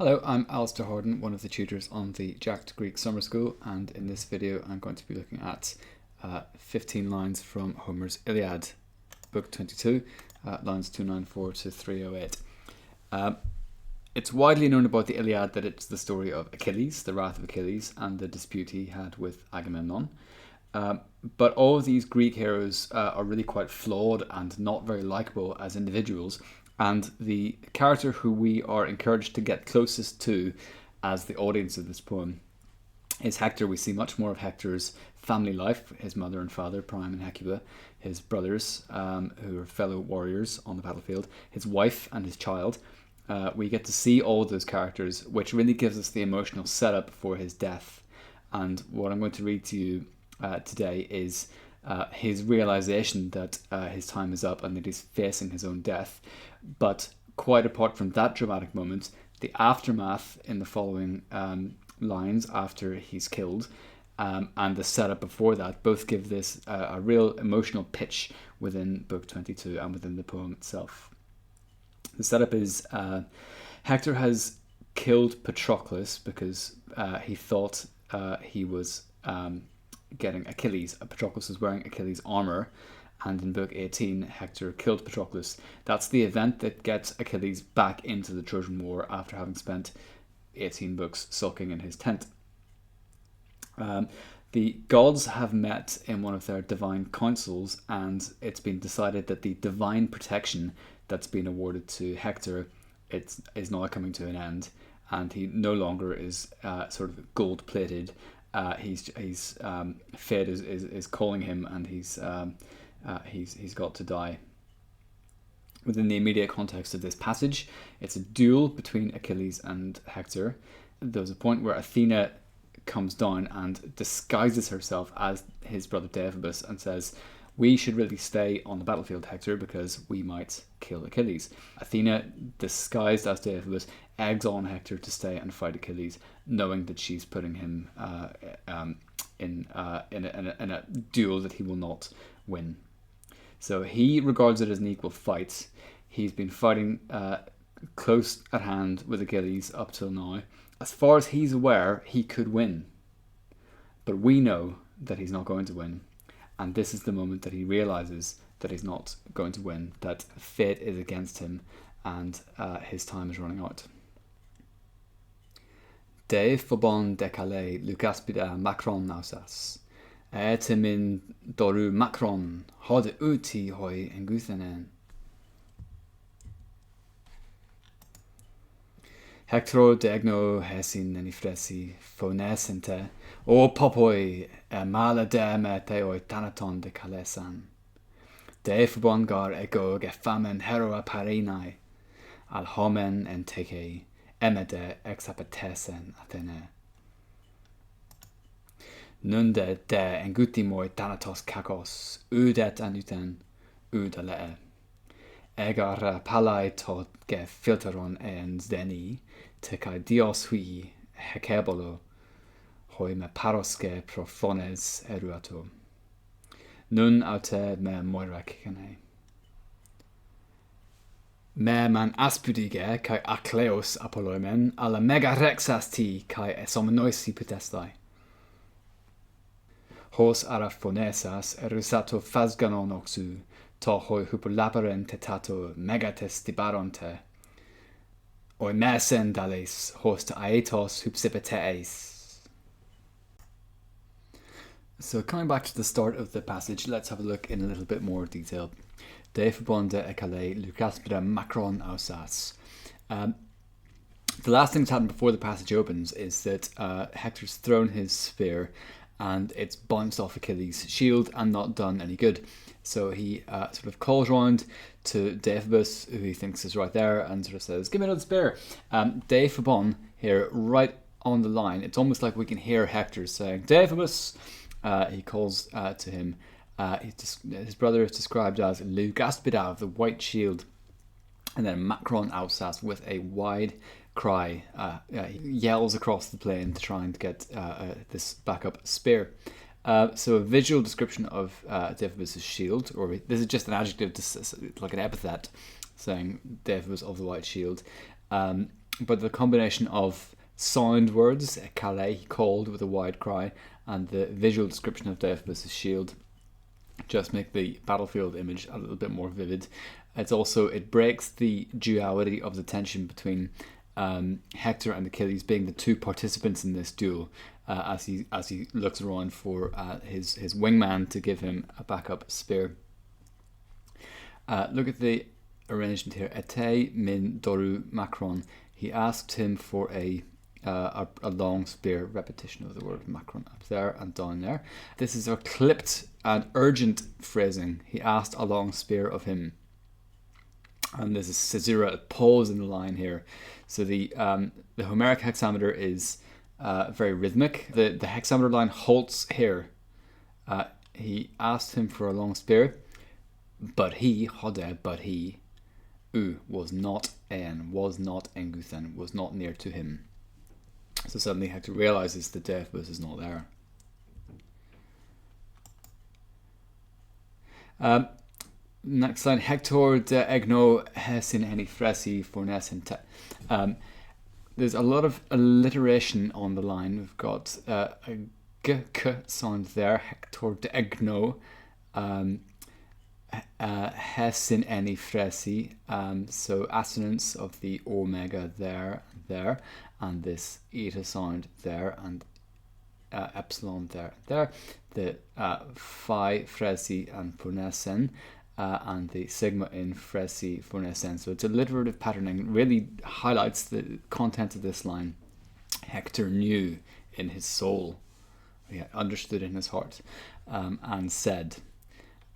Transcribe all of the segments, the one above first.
Hello, I'm Alastair Harden, one of the tutors on the Jack Greek Summer School, and in this video I'm going to be looking at 15 lines from Homer's Iliad, Book 22, lines 294 to 308. It's widely known about the Iliad that it's the story of Achilles, the wrath of Achilles, and the dispute he had with Agamemnon. But all of these Greek heroes are really quite flawed and not very likable as individuals. And the character who we are encouraged to get closest to as the audience of this poem is Hector. We see much more of Hector's family life, his mother and father, Priam and Hecuba, his brothers, who are fellow warriors on the battlefield, his wife and his child. We get to see all those characters, which really gives us the emotional setup for his death. And what I'm going to read to you today is his realization that his time is up and that he's facing his own death. But quite apart from that dramatic moment, the aftermath in the following lines after he's killed and the setup before that both give this a real emotional pitch within Book 22 and within the poem itself. The setup is Hector has killed Patroclus because he thought he was getting Achilles. Patroclus was wearing Achilles' armor, and in Book 18, Hector killed Patroclus. That's the event that gets Achilles back into the Trojan War after having spent 18 books sulking in his tent. The gods have met in one of their divine councils, and it's been decided that the divine protection that's been awarded to Hector is now coming to an end, and he no longer is sort of gold-plated. His fate is calling him, and he's got to die. Within the immediate context of this passage, it's a duel between Achilles and Hector. There's a point where Athena comes down and disguises herself as his brother Deiphobus and says, "We should really stay on the battlefield, Hector, because we might kill Achilles." Athena, disguised as Deiphobus, eggs on Hector to stay and fight Achilles, knowing that she's putting him in a duel that he will not win. So he regards it as an equal fight. He's been fighting close at hand with Achilles up till now. As far as he's aware, he could win. But we know that he's not going to win. And this is the moment that he realizes that he's not going to win, that fate is against him, and his time is running out. De phobon decale Lucaspida Macron nausas. Min doru Macron hod uti hoi enguthenen. Hector degno hesin nenifresi phonesente o popoi mala de me teoi thanaton de calesan. De phobon gar ego gefamen heroa parinai al homen enteke emede exapetesen Athene. Nunde de engutimoi thanatos kakos udet anuten udalee. Egar palai tot ge filteron en zdeni te kai dios hui hekebolo hoi me paroske profones eruato. Nun aute me moira kikane. Me man aspudige kai akleos apoloimen ala mega rexas ti kai esomnoisi potestai. Hos araphonesas erusato phasganon oxu, to hoi hupolaparen tetato megates tibaronte. Oi mesen dales host aetos hupsipeteis. So coming back to the start of the passage, let's have a look in a little bit more detail. De phobonde ekale Lucaspida Macron ausas. The last thing that's happened before the passage opens is that Hector's thrown his spear and it's bounced off Achilles' shield and not done any good. So he sort of calls round to Deiphobus, who he thinks is right there, and sort of says, "Give me another spear." Deiphobon here, right on the line, it's almost like we can hear Hector saying, "Deiphobus." He calls to him. His brother is described as Lugaspidav, the white shield, and then Macron Alsace with a wide cry. He yells across the plain to try and get this backup spear. So a visual description of Deiphobus' shield, or this is just an adjective, like an epithet, saying Deiphobus of the white shield. but the combination of sound words, Calais, he called with a wide cry, and the visual description of Deiphobus' shield just make the battlefield image a little bit more vivid. It breaks the duality of the tension between Hector and Achilles being the two participants in this duel, as he looks around for his wingman to give him a backup spear. Look at the arrangement here. Ete min doru macron. He asked him for a long spear. Repetition of the word macron up there and down there. This is a clipped and urgent phrasing. He asked a long spear of him. And there's a caesura, a pause in the line here. So the Homeric hexameter is very rhythmic. The hexameter line halts here. He asked him for a long spear, but he, Hode, but he, was not Enguthen, was not near to him. So suddenly Hector realizes that Deiphobus is not there. Next line, Hector de egno hesin eni fresi fornesin te. There's a lot of alliteration on the line. We've got a g, k sound there, Hector de egno, hesin eni fresi, so assonance of the omega there, and this eta sound there, and epsilon there, the phi fresi and fornesen, and the sigma in fresi fornesen. So it's alliterative patterning, really highlights the content of this line. Hector knew in his soul, he understood in his heart, and said,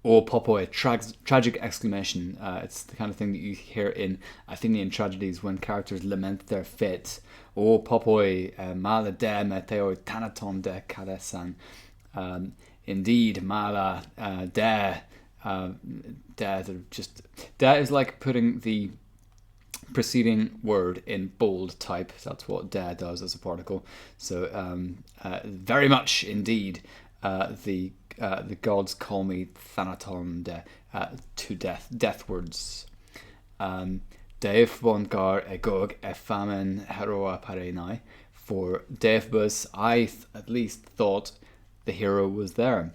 "O popoi," tragic exclamation. It's the kind of thing that you hear in Athenian tragedies when characters lament their fate. "O popoi, mala de meteo thanaton de kalesan." Indeed, mala de. De is like putting the preceding word in bold type. That's what de does as a particle. So very much indeed, the gods call me thanaton de, to death, deathwards. Deif bongar egog efamen heroa parenai. For Deiphobus, I at least thought the hero was there.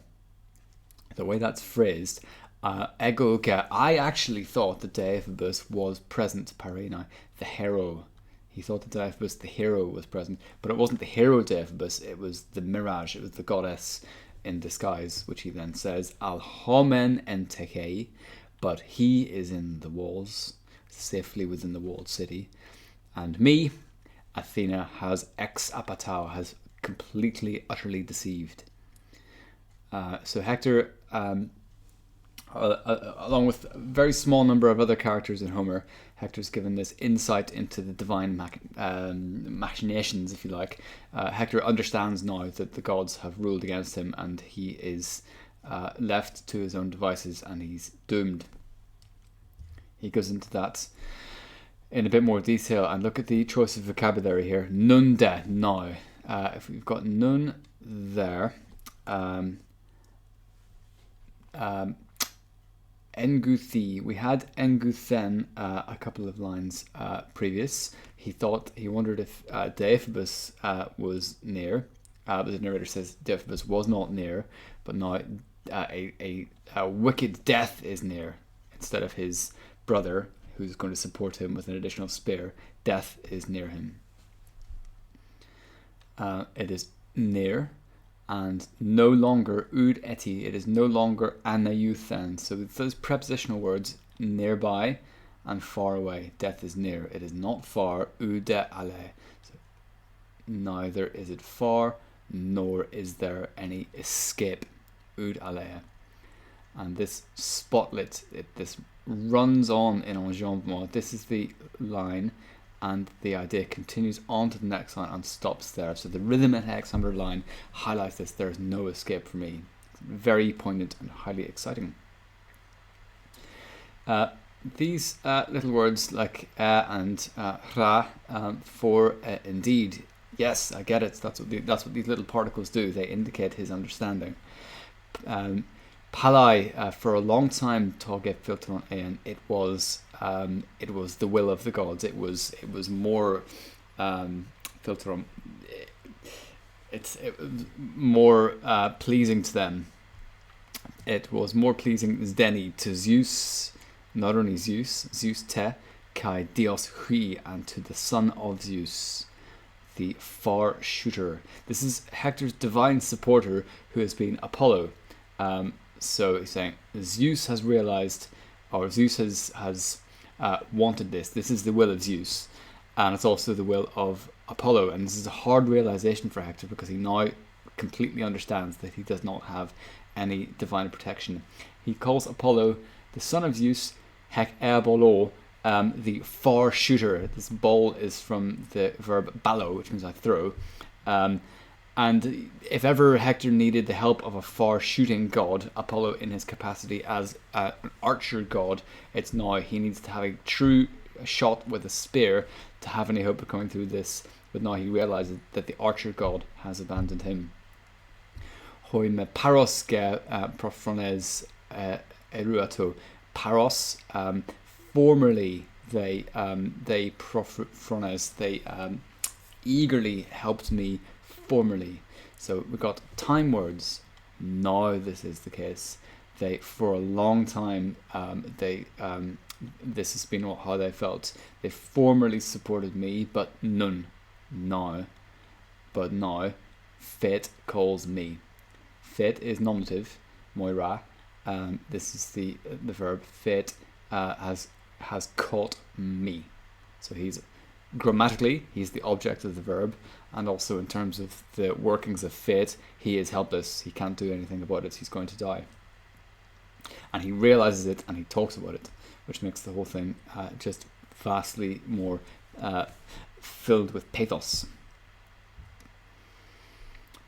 The way that's phrased, egog, I actually thought that Deiphobus was present, parenai, the hero. He thought that Deiphobus, the hero, was present, but it wasn't the hero Deiphobus, it was the mirage, it was the goddess in disguise, which he then says, al homen entekei, but he is in the walls, safely within the walled city, and me, Athena, has ex apatao, has completely, utterly deceived. So Hector, along with a very small number of other characters in Homer, Hector's given this insight into the divine machinations, if you like. Hector understands now that the gods have ruled against him, and he is left to his own devices, and he's doomed. He goes into that in a bit more detail, and look at the choice of vocabulary here. Nun de, now. If we've got nun there, Enguthi, we had Enguthen a couple of lines previous. He wondered if Deiphobus was near, but the narrator says Deiphobus was not near, but now a wicked death is near. Instead of his brother, who's going to support him with an additional spear, death is near him. It is near, and no longer ud eti, it is no longer anaeuthen. So with those prepositional words, nearby and far away, death is near. It is not far, ude ale. So neither is it far, nor is there any escape, ud ale. And this spotlet, this runs on in enjambement. This is the line, and the idea continues on to the next line and stops there. So the rhythm and hexameter line highlights this. There is no escape for me. It's very poignant and highly exciting. These little words like and ra for indeed, yes, I get it. That's what these little particles do. They indicate his understanding. Palai, for a long time, Toge Filtron Aeon, it was it was the will of the gods. It was more filtrum. It was more pleasing to them. It was more pleasing Zdeni to Zeus, not only Zeus te, kai Dios hui, and to the son of Zeus, the far shooter. This is Hector's divine supporter who has been Apollo. So he's saying Zeus has realized, or Zeus has wanted this. This is the will of Zeus, and it's also the will of Apollo. And this is a hard realization for Hector because he now completely understands that he does not have any divine protection. He calls Apollo the son of Zeus, hek erbolo, the far shooter. This bol is from the verb ballo, which means I throw. And if ever Hector needed the help of a far shooting god, Apollo in his capacity as an archer god, it's now he needs to have a true shot with a spear to have any hope of coming through this. But now he realizes that the archer god has abandoned him. Hoi me paros ge profrones eruato. Paros, formerly they profrones, they eagerly helped me formerly. So we got time words. Now this is the case. They, for a long time, this has been how they felt. They formerly supported me, but none now. But now, fate calls me. Fate is nominative, moira. This is the verb. Fate has caught me. So he's grammatically he's the object of the verb, and also in terms of the workings of fate, he is helpless. He can't do anything about it. He's going to die, and he realizes it and he talks about it, which makes the whole thing just vastly more filled with pathos.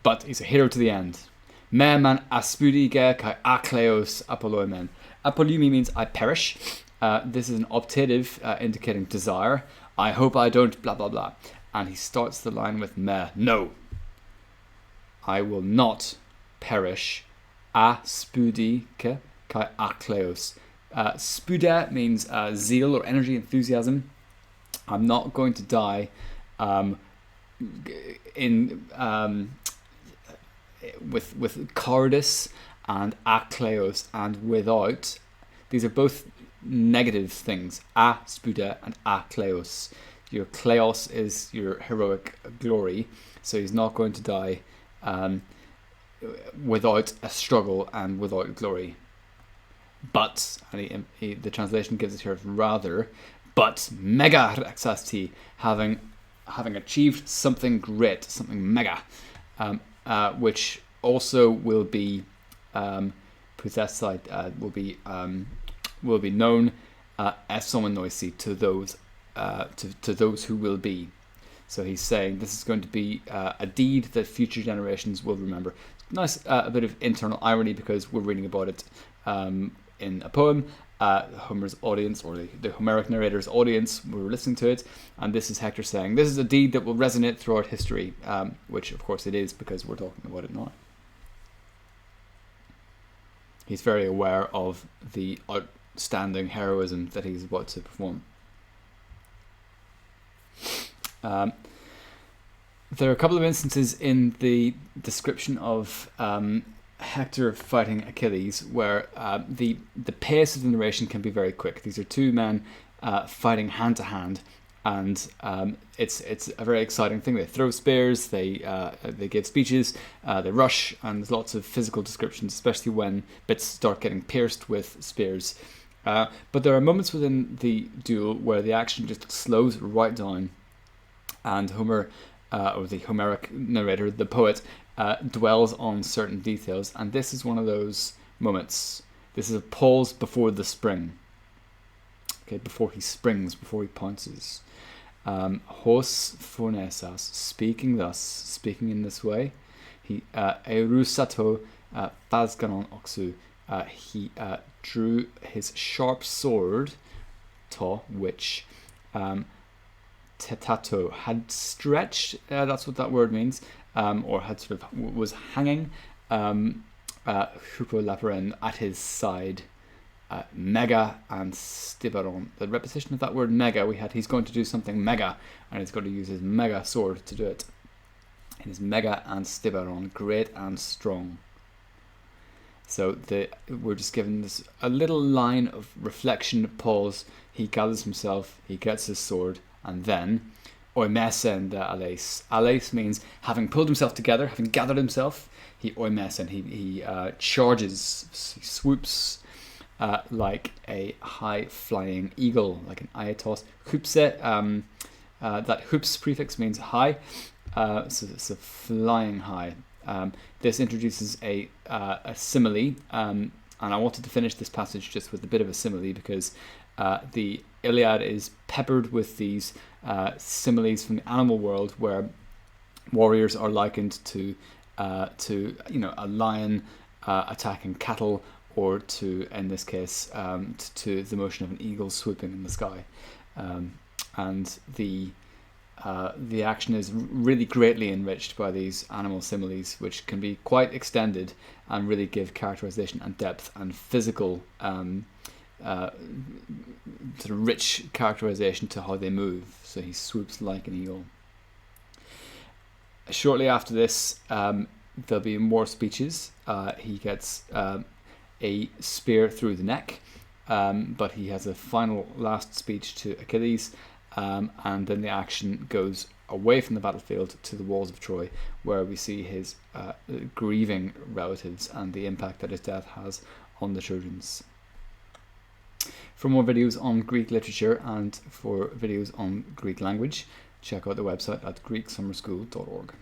But he's a hero to the end. Me man aspudige kai akleos apolloimen. Apolumi means I perish. This is an optative indicating desire. I hope I don't blah blah blah. And he starts the line with me. No. I will not perish. Aspudike kai akleos. Spuda means zeal or energy, enthusiasm. I'm not going to die with cowardice and akleos and without. These are both negative things. Spuda and akleos. Your kleos is your heroic glory, so he's not going to die without a struggle and without glory. But, and the translation gives it here as rather, but mega raksasti, having achieved something great, something mega, which also will be possessed, will be known as someone noisy to those who will be. So he's saying this is going to be a deed that future generations will remember. Nice, a bit of internal irony because we're reading about it in a poem. Homer's audience, or the Homeric narrator's audience, we were listening to it, and this is Hector saying this is a deed that will resonate throughout history, which of course it is because we're talking about it now. He's very aware of the outstanding heroism that he's about to perform. There are a couple of instances in the description of Hector fighting Achilles where the pace of the narration can be very quick. These are two men fighting hand to hand, and it's a very exciting thing. They throw spears, they give speeches, they rush, and there's lots of physical descriptions, especially when bits start getting pierced with spears. But there are moments within the duel where the action just slows right down, and Homer, or the Homeric narrator, the poet, dwells on certain details, and this is one of those moments. This is a pause before the spring. Okay, before he springs, before he pounces. Hos phonesas, speaking thus, speaking in this way. He erusato phasganon oxu. He drew his sharp sword, to which tetato had stretched. That's what that word means. Or had sort of was hanging, hupolaparen, at his side. mega and stiberon. The repetition of that word mega, we had he's going to do something mega, and he's going to use his mega sword to do it. His mega and stiberon, great and strong. So we're just given this a little line of reflection, pause. He gathers himself, he gets his sword, and then oimesen de aleis. Aleis means having pulled himself together, having gathered himself. He oimesen, he charges, he swoops like a high flying eagle, like an aitos. Hupse, that hups prefix means high, so it's a flying high. This introduces a simile, and I wanted to finish this passage just with a bit of a simile because the Iliad is peppered with these similes from the animal world, where warriors are likened to a lion attacking cattle, or to, in this case, to the motion of an eagle swooping in the sky, and the action is really greatly enriched by these animal similes, which can be quite extended and really give characterization and depth and physical sort of rich characterization to how they move. So he swoops like an eagle. Shortly after this, there'll be more speeches. He gets a spear through the neck, but he has a final last speech to Achilles. And then the action goes away from the battlefield to the walls of Troy, where we see his grieving relatives and the impact that his death has on the Trojans. For more videos on Greek literature and for videos on Greek language, check out the website at greeksummerschool.org.